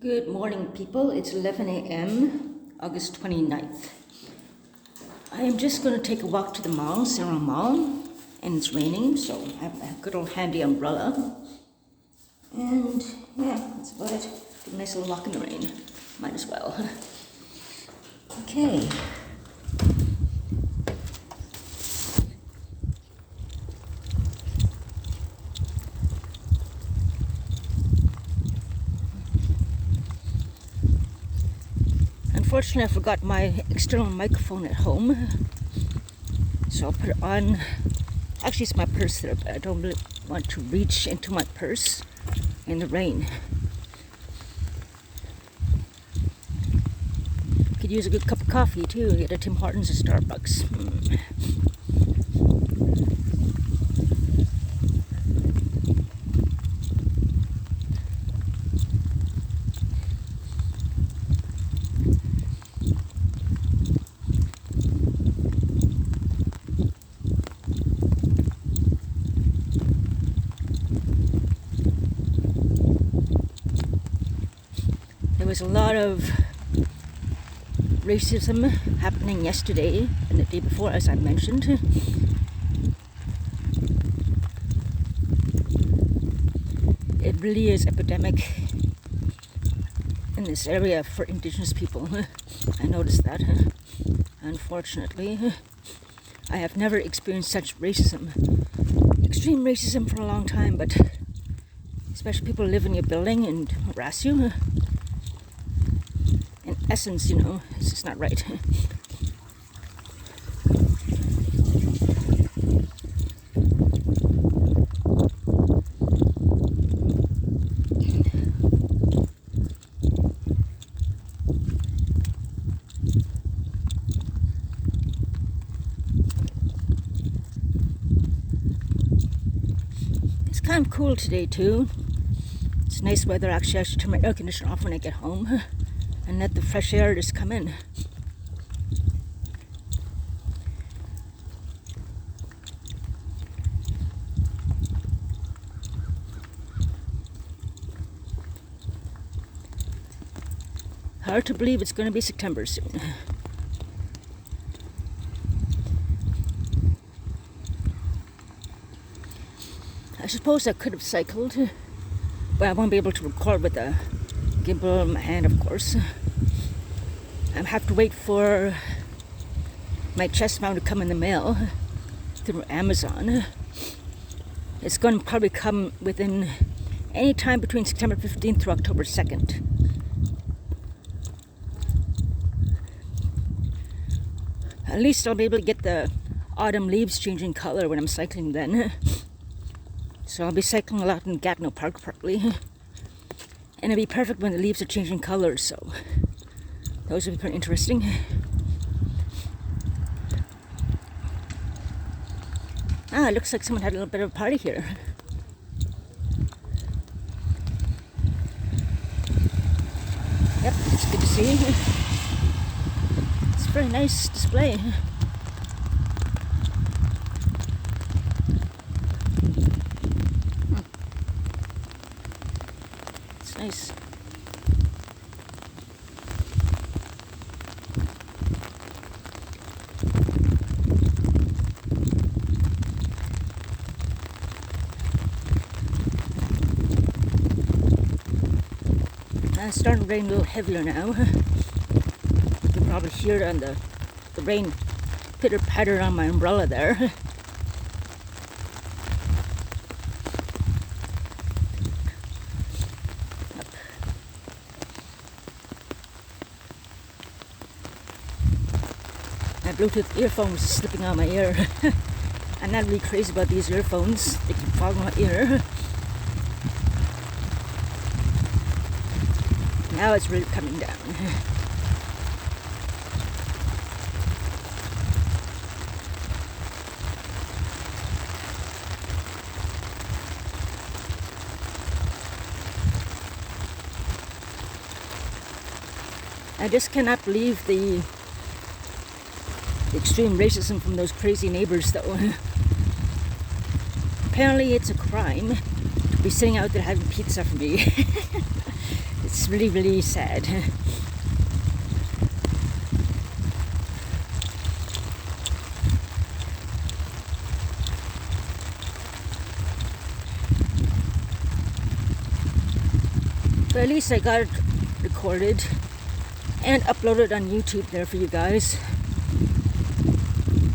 Good morning, people. It's 11 a.m., August 29th. I am just going to take a walk to the mall, Sarah Mall, and it's raining, so I have a good old handy umbrella. And yeah, that's about it. Get a nice little walk in the rain. Might as well. Okay. Unfortunately, I forgot my external microphone at home, so I'll put it on. Actually, it's my purse there, but I don't really want to reach into my purse in the rain. Could use a good cup of coffee too. Get a Tim Hortons or Starbucks. There was a lot of racism happening yesterday and the day before, as I mentioned. It really is epidemic in this area for Indigenous people. I noticed that. Unfortunately, I have never experienced such racism, extreme racism, for a long time, but especially people live in your building and harass you. In essence, it's just not right. It's kind of cool today too. It's nice weather. Actually, I should turn my air conditioner off when I get home and let the fresh air just come in. Hard to believe it's going to be September soon. I suppose I could have cycled, but I won't be able to record with a gimbal in my hand, of course. I have to wait for my chest mount to come in the mail through Amazon. It's going to probably come within any time between September 15th through October 2nd. At least I'll be able to get the autumn leaves changing color when I'm cycling then. So I'll be cycling a lot in Gatineau Park probably. And it'll be perfect when the leaves are changing colors, so those will be pretty interesting. It looks like someone had a little bit of a party here. Yep, it's good to see. It's a very nice display. It's nice. It's starting to rain a little heavier now. You can probably hear it on the rain pitter-patter on my umbrella there. My Bluetooth earphones slipping out of my ear. I'm not really crazy about these earphones. They can fall in my ear. Now it's really coming down. I just cannot believe the extreme racism from those crazy neighbors, though. Apparently it's a crime to be sitting out there having pizza for me. It's really, really sad. But at least I got it recorded and uploaded on YouTube there for you guys.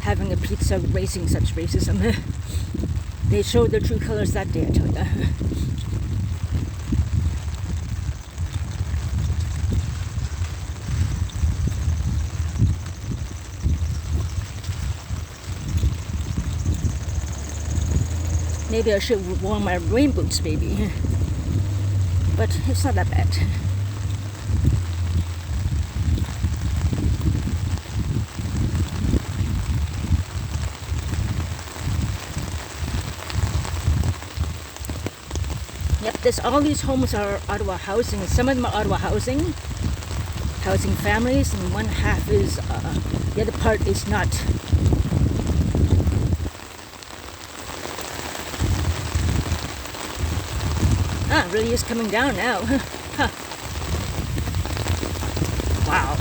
Having a pizza raising such racism. They showed their true colors that day, I tell ya. Maybe I should have worn my rain boots, maybe. But it's not that bad. Yep, all these homes are Ottawa housing. Some of them are Ottawa housing families, and one half is, the other part is not. It really is coming down now. Huh. Wow.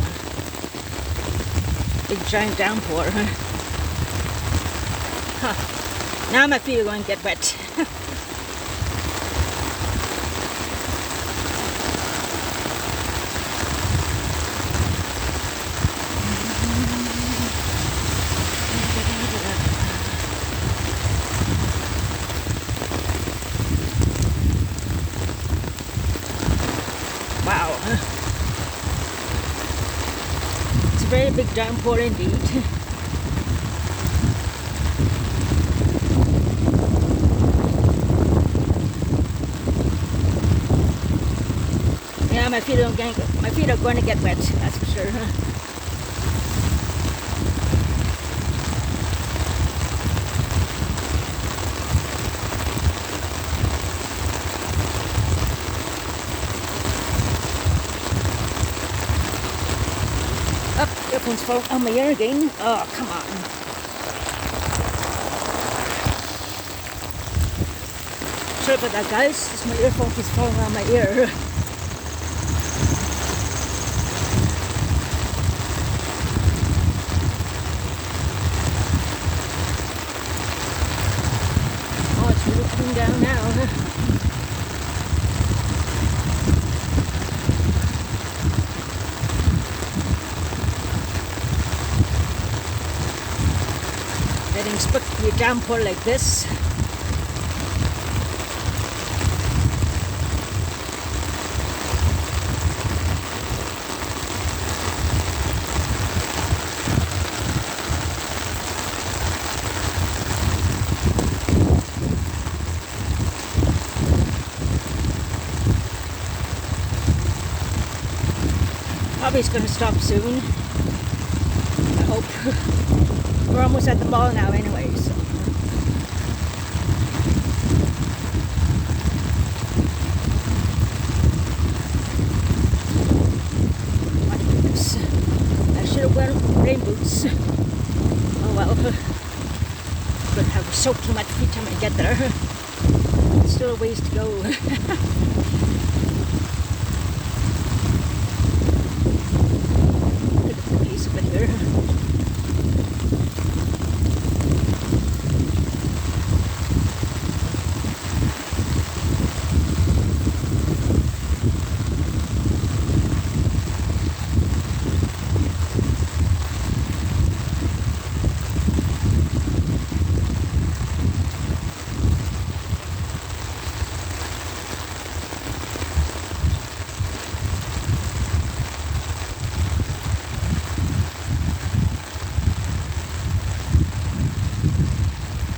Big giant downpour. Huh. Now my feet are going to get wet. Wow. It's a very big downpour indeed. Yeah, my feet are going to get wet, that's for sure. Earphones fall on my ear again. Oh, come on. Sorry about that, guys. Just my earphone keeps falling on my ear. Oh, it's really coming down now. Getting expect to be a downpour like this. Probably it's going to stop soon. I hope. We're almost at the mall now anyway, so. My goodness. I should have worn rain boots. Oh well. But I was soaking my feet time I get there. Still a ways to go.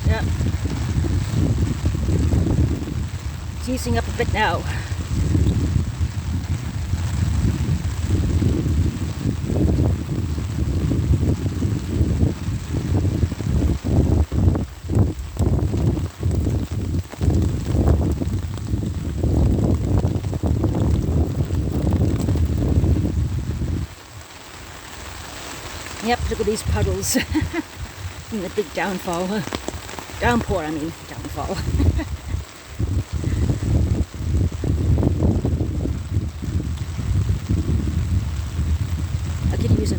Yeah. It's easing up a bit now. Yep, look at these puddles from the big downfall. Downpour, I mean, downfall.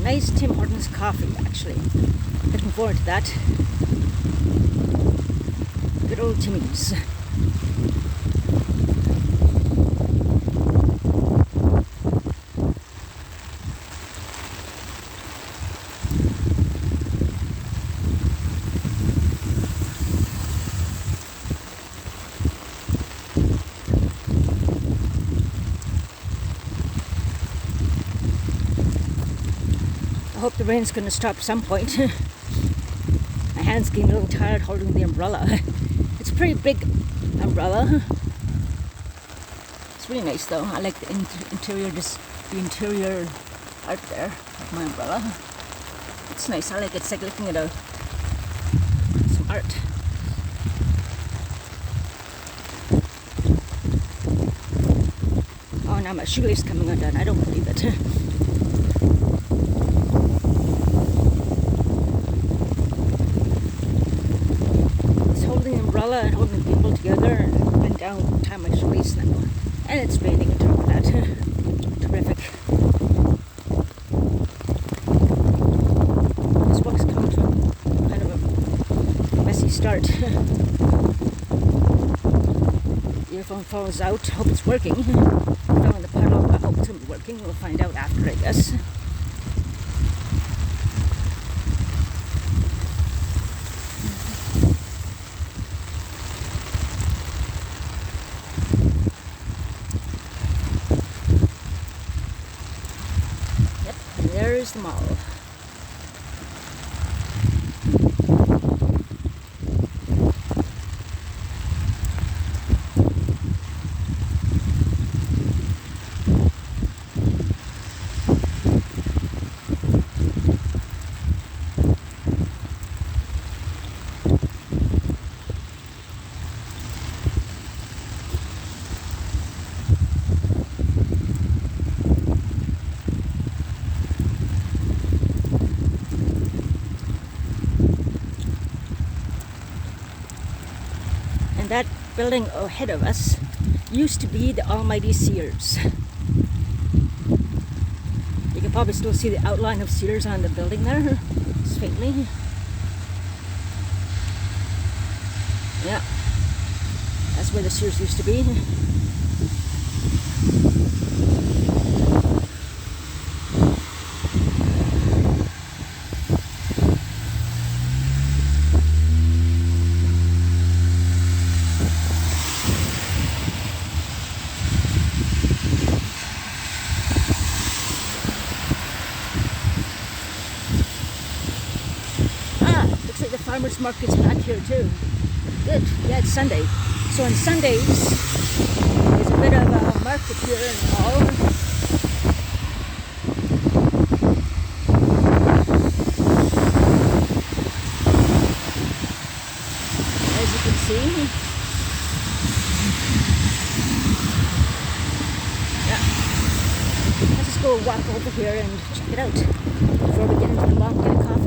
Nice Tim Hortons coffee, actually. Looking forward to that. Good old Timmy's. I hope the rain's going to stop at some point. My hand's getting a little tired holding the umbrella. It's a pretty big umbrella. It's really nice though. I like the interior art there of my umbrella. It's nice. I like it. It's like looking at some art. Oh, now my shoelace is coming undone. I don't believe it. And holding the gimbal together and bent down, tie my shoelace now. And it's raining on top of that. Terrific. This walk's come to kind of a messy start. Earphone falls out. Hope it's working. Fell in the puddle. I hope it's going to be working. We'll find out after, I guess. There's the mall. That building ahead of us used to be the almighty Sears. You can probably still see the outline of Sears on the building there, just faintly. Yeah, that's where the Sears used to be. Farmers market's back here too. Good. Yeah, it's Sunday. So on Sundays, there's a bit of a market here in the mall. As you can see. Yeah. Let's just go walk over here and check it out before we get into the mall and get a coffee.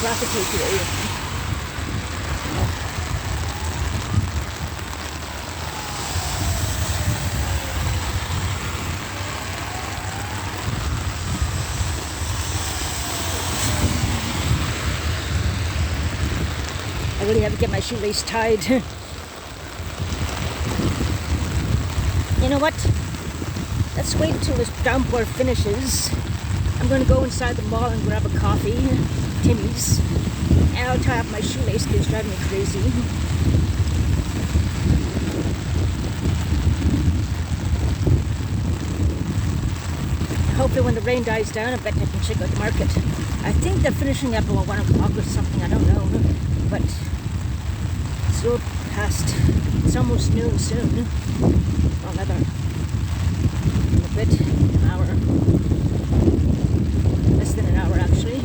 Traffic here. I really have to get my shoelace tied. You know what? Let's wait until this downpour finishes. I'm going to go inside the mall and grab a coffee, Timmy's, and I'll tie up my shoelace because it's driving me crazy. Hopefully when the rain dies down, I bet I can check out the market. I think they're finishing up at 1 o'clock or something, I don't know. But it's all past. It's almost noon soon. Or another bit, an hour. Less than an hour actually.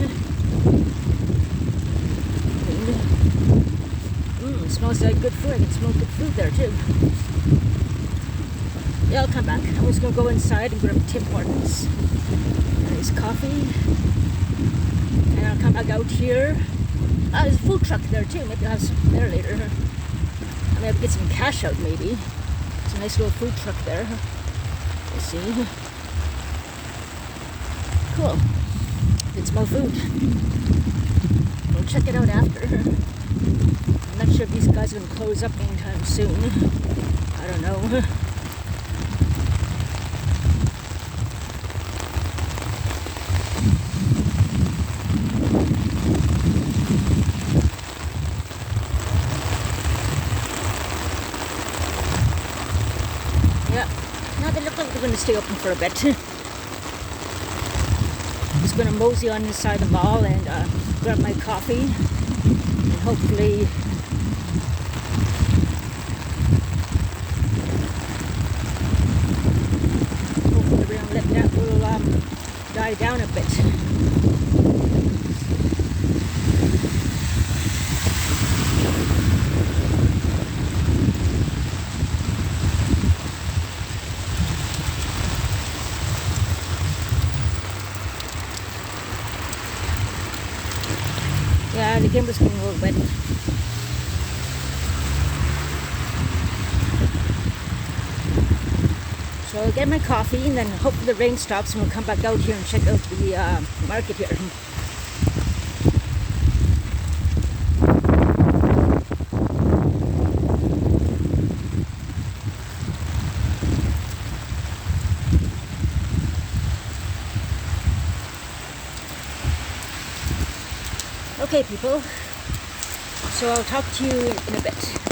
It smells like good food. I can smell good food there too. Yeah, I'll come back. I'm just gonna go inside and grab Tim Hortons. Nice coffee. And I'll come back out here. There's a food truck there too. Maybe I'll have some there later. I may have to get some cash out maybe. It's a nice little food truck there. Let's see. Cool. Get some more food. We'll check it out after. I'm not sure if these guys are going to close up anytime soon. I don't know. Yeah. No, they look like they're going to stay open for a bit. I'm just going to mosey on inside the mall and grab my coffee. And hopefully we're going to let that will die down a bit. Yeah, the game was getting a little wet. So I'll get my coffee and then hopefully the rain stops and we'll come back out here and check out the market here. Okay, people. So I'll talk to you in a bit.